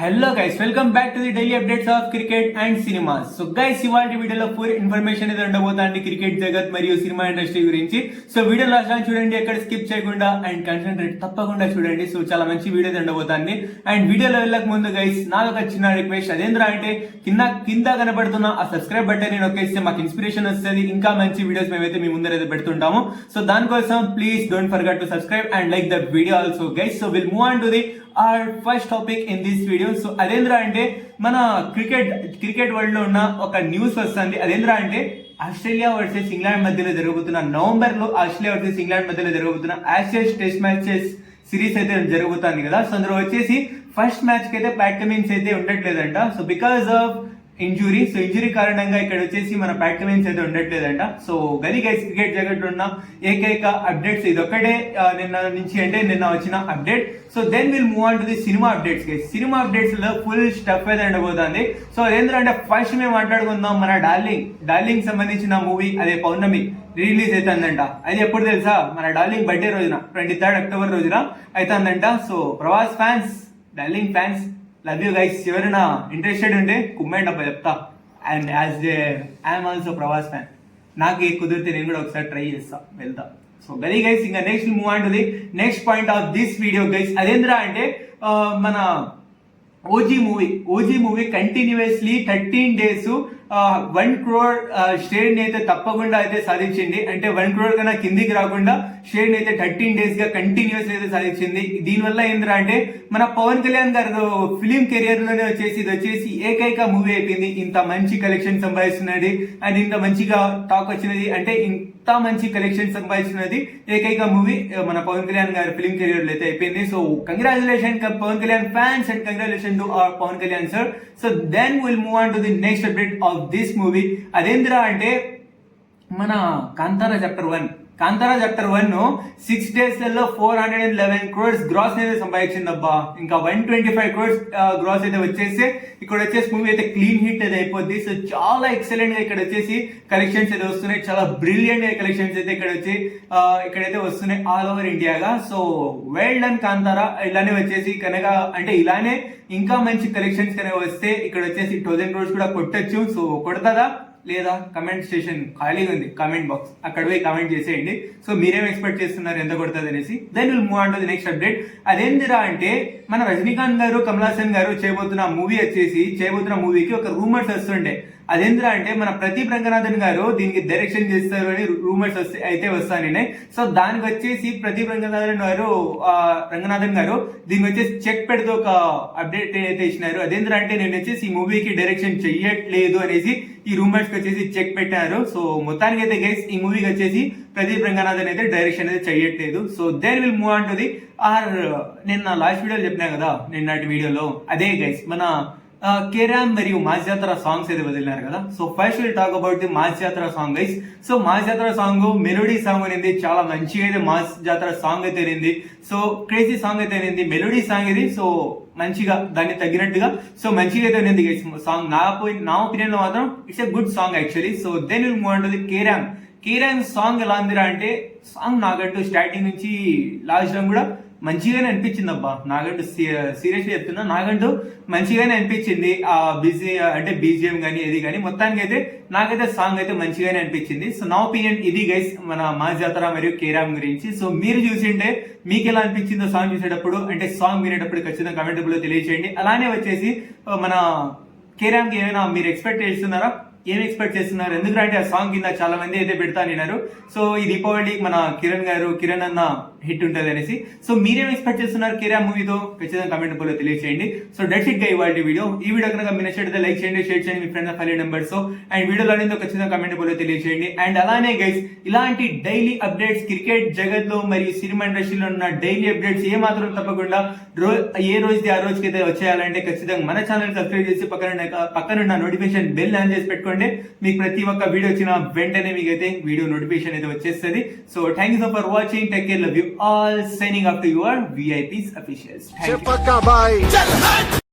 Hello guys, welcome back to the daily updates of cricket and cinemas. So guys, ఇవాళ వీడియోలో full information అయితే ఉండబోతుంది cricket జగత్ మరియు సినిమా ఇండస్ట్రీ గురించి. సో వీడియో లాస్ట్ చూడండి, ఎక్కడ స్కిప్ చేయకుండా అండ్ కాన్సన్ట్రేట్ తప్పకుండా చూడండి. సో చాలా మంచి వీడియో అయితే ఉండబోతుంది. అండ్ వీడియోలో వెళ్ళక ముందు గైస్, నాకు ఒక చిన్న రిక్వెస్ట్. అదేంద్రా అంటే కింద కనబడుతున్న ఆ సబ్స్క్రైబ్ బటన్ ని నొక్కేస్తే మాకు ఇన్స్పిరేషన్ వస్తుంది. ఇంకా మంచి వీడియోస్ మేమైతే మీ ముందర అయితే పెడుతుంటాము. సో దానికోసం please don't forget to subscribe and like the video also guys. So will move on to the our first topic in this video. So అదేంద్రా అంటే మన క్రికెట్ వరల్డ్ లో ఉన్న ఒక న్యూస్ వస్తుంది. అదేంద్రా అంటే ఆస్ట్రేలియా వర్సెస్ ఇంగ్లాండ్ మధ్యలో జరుగుతున్న నవంబర్ లో ఆస్ట్రేలియా వర్సెస్ ఇంగ్లాండ్ మధ్యలో జరుగుతున్న యాషెస్ టెస్ట్ మ్యాచెస్ సిరీస్ అయితే జరుగుతుంది కదా. సో అందులో వచ్చేసి ఫస్ట్ మ్యాచ్ కి అయితే ప్యాట్ కమిన్స్ అయితే ఉండట్లేదంట. So because of injury. So injury కారణంగా ఇక్కడ వచ్చేసి మన ప్యాట్ కమిన్స్ అయితే ఉండట్లేదంట. సో గది గైస్, క్రికెట్ జగట్ ఉన్న ఏకైక అప్డేట్స్ ఇది ఒక్కటే నిన్న వచ్చిన update. So then will move on to the cinema updates guys. Cinema updates లో ఫుల్ స్టఫ్ అయితే ఉండబోతుంది. సో అదేంటంటే ఫస్ట్ మేము మాట్లాడుకుందాం మన డార్లింగ్ సంబంధించిన మూవీ, అదే పౌర్ణమి రిలీజ్ అవుతుందంట. అది ఎప్పుడు తెలుసా? మన డార్లింగ్ బర్త్డే రోజున 23 అక్టోబర్ రోజున అవుతుందంట. So Prabhas fans, darling fans, love you guys. ఎవరైనా ఇంట్రెస్టెడ్ ఉంటే కుమ్మెంట్ అబ్బా, చెప్తా. And as I'm also Prabhas fan. నాకు కుదిరితే నేను కూడా ఒకసారి ట్రై చేస్తా, వెళ్తా. సో గది గైస్, ఇంకా next move on to the next point of this video guys. అదేంద్రా అంటే మన OG movie continuously 13 days 1 crore share ని అయితే తప్పకుండా అయితే సాధించింది. అంటే 1 crore కన్నా కిందికి రాకుండా షేర్ ని అయితే 13 days గా కంటిన్యూస్ అయితే సాధించింది. దీనివల్ల ఏంద్రా అంటే మన పవన్ కళ్యాణ్ గారు ఫిలిం కెరియర్ లోనే ఇది వచ్చేసి ఏకైక మూవీ అయిపోయింది ఇంత మంచి కలెక్షన్ సంపాదిస్తున్నది అండ్ ఇంత మంచిగా టాక్ వచ్చినది. అంటే ఇంత మంచి కలెక్షన్ సంపాదిస్తున్నది ఏకైక మూవీ మన పవన్ కళ్యాణ్ గారి ఫిలిం కెరియర్ లో అయితే అయిపోయింది. So congratulation Pawan Kalyan fans and congratulation to our Pawan Kalyan sir. So then will move on to the next update of this movie. అదేంద్రా అంటే మన Kantara chapter 1 6 days 411 crores gross అయితే సంపాదించింది అబ్బా. ఇంకా 125 crores గ్రాస్ అయితే వచ్చేసి ఇక్కడ వచ్చేసి మూవీ అయితే క్లీన్ హిట్ అయితే అయిపోద్ది. సో చాలా ఎక్సలెంట్ గా ఇక్కడ వచ్చేసి కలెక్షన్స్ అయితే వస్తున్నాయి. చాలా బ్రిలియంట్ గా కలెక్షన్స్ అయితే ఇక్కడైతే వస్తున్నాయి ఆల్ ఓవర్ ఇండియాగా. So well done Kantara. ఇలానే వచ్చేసి కనుక అంటే ఇలానే ఇంకా మంచి కలెక్షన్స్ కనుక వస్తే ఇక్కడ వచ్చేసి 1000 crores కూడా కొట్టచ్చు. సో కొడతాదా లేదా? కమెంట్ స్టేషన్ ఖాళీగా ఉంది, కామెంట్ బాక్స్, అక్కడ పోయి కామెంట్ చేసేయండి. సో మీరేం ఎక్స్పెక్ట్ చేస్తున్నారు, ఎంత కొడుతుంది అనేసి. Then will move on to the next update. అదేందిరా అంటే మన రజనీకాంత్ గారు, కమల్ హాసన్ గారు చేయబోతున్న మూవీకి ఒక రూమర్స్ వస్తుండే. అదేంద్రా అంటే మన ప్రదీప్ రంగనాథన్ గారు దీనికి డైరెక్షన్ చేస్తారు అని రూమర్స్ అయితే వస్తానే. సో దానికి వచ్చేసి ప్రదీప్ రంగనాథన్ గారు దీనికి వచ్చేసి చెక్ పెడితే ఒక అప్డేట్ అయితే ఇచ్చినారు. అదేంద్రా అంటే నేను వచ్చేసి ఈ మూవీకి డైరెక్షన్ చెయ్యట్లేదు అనేసి ఈ రూమర్స్ కి వచ్చేసి చెక్ పెట్టారు. సో మొత్తానికి అయితే గైస్ ఈ మూవీకి వచ్చేసి ప్రదీప్ రంగనాథన్ అయితే డైరెక్షన్ అయితే చెయ్యట్లేదు. So then will move on to the నేను లాస్ట్ వీడియోలో చెప్పినా కదా, నిన్నటి వీడియోలో అదే గైస్ మన కేరామ్ మరియు మాస్ జాతర సాంగ్స్ అయితే వదిలినారు కదా. So first will talk about the mass జాతర సాంగ్ గైస్. సో మాస్ జాతర సాంగ్ మెలోడీ సాంగ్ అనేది చాలా మంచిగా అయితే మాస్ జాతర సాంగ్ అయితే అనింది. సో క్రేజీ సాంగ్ అయితే అనింది, మెలోడీ సాంగ్ ఇది. సో మంచిగా దాన్ని తగ్గినట్టుగా సో మంచిగా అయితే ఉంది గైస్ సాంగ్. నా ఒపీనియన్ లో మాత్రం it's a good song actually. So then will move on to the కేరామ్ సాంగ్. ఎలా ఉందిరా అంటే సాంగ్ నాకంటూ స్టార్టింగ్ నుంచి లాస్ట్ టైం కూడా మంచిగానే అనిపించింది అబ్బా. నాకంటూ సీరియస్లీ చెప్తున్నా, నాకంటూ మంచిగానే అనిపించింది. ఆ బీజిఎం కానీ ఏది కానీ మొత్తానికి అయితే నాకైతే సాంగ్ అయితే మంచిగానే అనిపించింది. సో నా ఒపీనియన్ ఇది గైస్ మన మాస్ జాతర మరియు కేరామ్ గురించి. సో మీరు చూసింటే మీకు ఎలా అనిపించిందో సాంగ్ చూసేటప్పుడు, అంటే సాంగ్ వినేటప్పుడు ఖచ్చితంగా కమెంటబుల్ లో తెలియచేయండి. అలానే వచ్చేసి మన కేరామ్ కి ఏమైనా మీరు ఎక్స్పెక్ట్ చేస్తున్నారా, ఏం ఎక్స్పెక్ట్ చేస్తున్నారు? ఎందుకంటే ఆ సాంగ్ కింద చాలా మంది అయితే పెడతానిన్నారు. సో ఈ దీపావళికి మన కిరణ్ అన్న హిట్ ఉంటుంది అనేసి. సో మీరేం ఎక్స్పెక్ట్ చేస్తున్నారు కేరామ్ మూవీతో? ఖచ్చితంగా కమెంట్ లో తెలియచేయండి. సో డెట్స్ ఇట్ గా ఇవాళ వీడియో. ఈ వీడియో కనుక మీరు నచ్చితే లైక్ చేయండి, షేర్ చేయండి మీ ఫ్రెండ్స్ ఫ్యామిలీ మెంబర్స్. అండ్ వీడియోలో అనేది ఖచ్చితంగా కమెంట్ లో తెలియచేయండి. అండ్ అలానే గైస్ ఇలాంటి డైలీ అప్డేట్స్ క్రికెట్ జగత్ లో మరియు సినిమా ఇండస్ట్రీలో ఉన్న డైలీ అప్డేట్స్ ఏ మాత్రం తప్పకుండా ఏ రోజుది ఆ రోజుకి అయితే వచ్చేయాలంటే ఖచ్చితంగా మన ఛానల్ సబ్స్క్రైబ్ చేసి పక్కనున్న నోటిఫికేషన్ బెల్ ఆన్ చేసి పెట్టుకోండి. మీకు ప్రతి ఒక్క వీడియో వచ్చిన వెంటనే మీకు అయితే వీడియో నోటిఫికేషన్ అయితే వచ్చేస్తుంది. So thank you so for watching. Take care, love you all, signing off to your VIPs officials. Thank you.